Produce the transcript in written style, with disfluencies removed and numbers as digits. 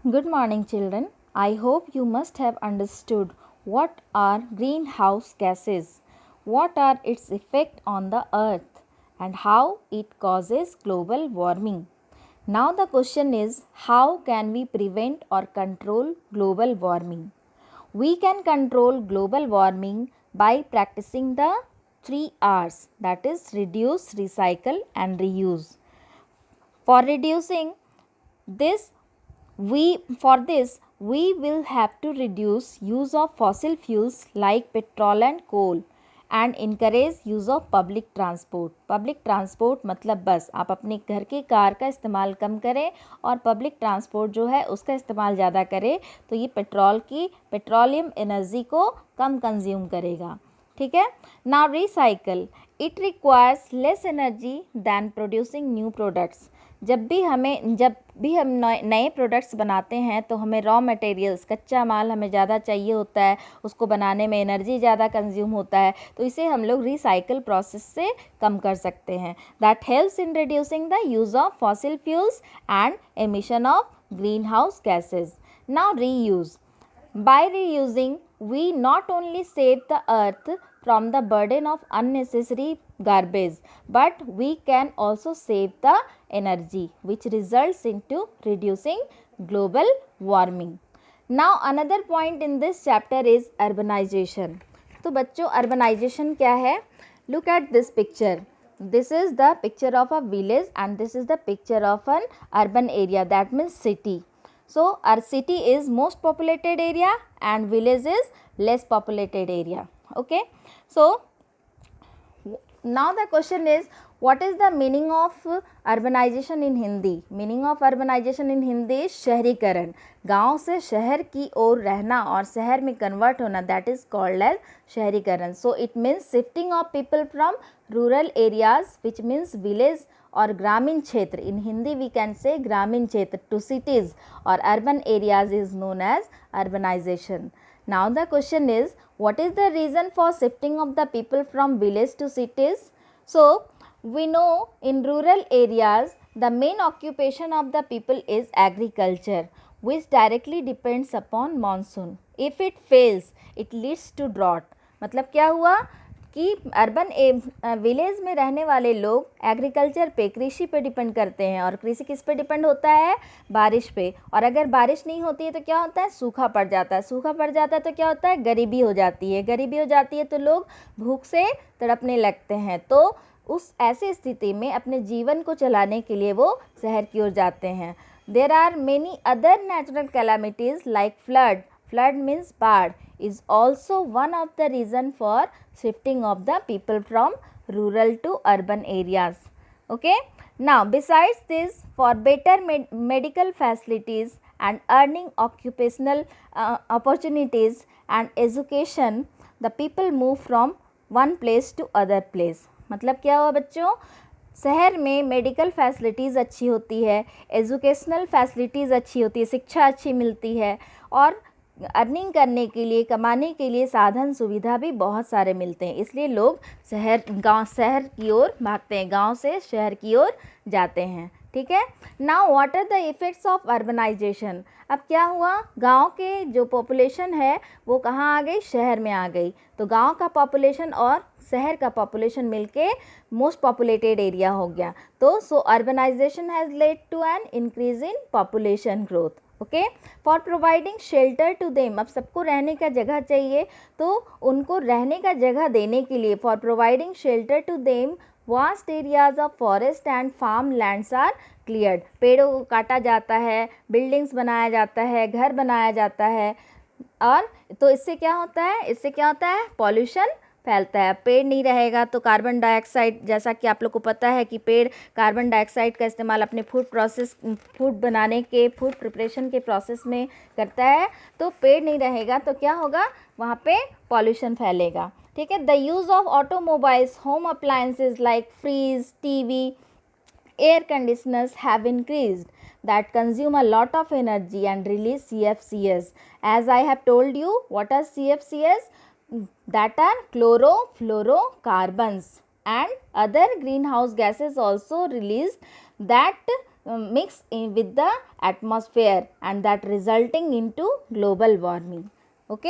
Good morning, children. I hope you must have understood what are greenhouse gases, what are its effect on the earth, and how it causes global warming. Now the question is, how can we prevent or control global warming? We can control global warming by practicing the 3 R's, that is reduce, recycle and reuse. For reducing this we will have to reduce use of fossil fuels like petrol and coal and encourage use of public transport मतलब बस आप अपने घर की car का इस्तेमाल कम करें और पब्लिक ट्रांसपोर्ट जो है उसका इस्तेमाल ज़्यादा करें तो ये पेट्रोलियम एनर्जी को कम कंज्यूम करेगा। ठीक है। Now recycle, it requires less energy than producing new products. जब भी हम नए प्रोडक्ट्स बनाते हैं तो हमें रॉ मटेरियल्स कच्चा माल हमें ज़्यादा चाहिए होता है, उसको बनाने में एनर्जी ज़्यादा कंज्यूम होता है, तो इसे हम लोग रिसाइकल प्रोसेस से कम कर सकते हैं। That helps in reducing the use of fossil fuels and emission of green house gases. Now reuse, by reusing, we not only save the earth from the burden of unnecessary garbage, but we can also save the energy, which results into reducing global warming. Now, another point in this chapter is urbanization. तो बच्चों urbanization क्या है? Look at this picture. This is the picture of a village and this is the picture of an urban area, that means city. So our city is most populated area and village is less populated area. Okay. So now the question is, what is the meaning of urbanization in Hindi? Meaning of urbanization in Hindi is शहरीकरण, गांव से शहर की ओर रहना और शहर में convert होना, that is called as शहरीकरण. So it means shifting of people from rural areas, which means village और ग्रामीण क्षेत्र, इन हिंदी वी कैन से ग्रामीण क्षेत्र, टू सिटीज़ और urban areas is known as urbanization. Now the question is, what is the reason for shifting of the people from village to cities? So we know in rural areas the main occupation of the people is agriculture, which directly depends upon monsoon. If it fails, it leads to drought. मतलब क्या हुआ कि urban village में रहने वाले लोग agriculture पे, कृषि पे डिपेंड करते हैं और कृषि किस पे डिपेंड होता है? बारिश पे. और अगर बारिश नहीं होती है तो क्या होता है? सूखा पड़ जाता है. सूखा पड़ जाता है तो क्या होता है? गरीबी हो जाती है. गरीबी हो जाती है तो लोग भूख से तड़पने लगते हैं. तो उस ऐसी स्थिति में अपने जीवन को चलाने के लिए वो शहर की ओर जाते हैं. There are many other natural calamities like flood. Flood means बाढ़ is also one of the reason for shifting of the people from rural to urban areas. Okay. Now besides this, for better medical facilities and earning occupational opportunities and education, the people move from one place to other place. मतलब क्या हुआ बच्चों? शहर में medical facilities अच्छी होती है, educational facilities अच्छी होती है, शिक्षा अच्छी मिलती है और अर्निंग करने के लिए, कमाने के लिए साधन सुविधा भी बहुत सारे मिलते हैं. इसलिए लोग शहर की ओर भागते हैं, गांव से शहर की ओर जाते हैं. ठीक है. Now what are the effects of urbanization? अब क्या हुआ? गांव के जो पॉपुलेशन है वो कहाँ आ गई? शहर में आ गई. तो गांव का पॉपुलेशन और शहर का पॉपुलेशन मिलके मोस्ट पॉपुलेटेड एरिया हो गया. तो so urbanisation has led to an increase in population growth. Okay. For providing shelter to them, अब सबको रहने का जगह चाहिए तो उनको रहने का जगह देने के लिए, for providing shelter to them, vast areas of forest and farm lands are cleared. पेड़ों को काटा जाता है, बिल्डिंग्स बनाया जाता है, घर बनाया जाता है. और तो इससे क्या होता है? इससे क्या होता है? पॉल्यूशन फैलता है. पेड़ नहीं रहेगा तो कार्बन डाइऑक्साइड, जैसा कि आप लोग को पता है कि पेड़ कार्बन डाइऑक्साइड का इस्तेमाल अपने फूड बनाने के, फूड प्रिपरेशन के प्रोसेस में करता है. तो पेड़ नहीं रहेगा तो क्या होगा? वहाँ पे पॉल्यूशन फैलेगा. ठीक है. The use of automobiles, home appliances like fridge, TV, air conditioners have increased that consume a lot of energy and release CFCs. As I have told you, what are CFCs? That are chlorofluorocarbons and other greenhouse gases also released that mix in with the atmosphere and that resulting into global warming. Okay.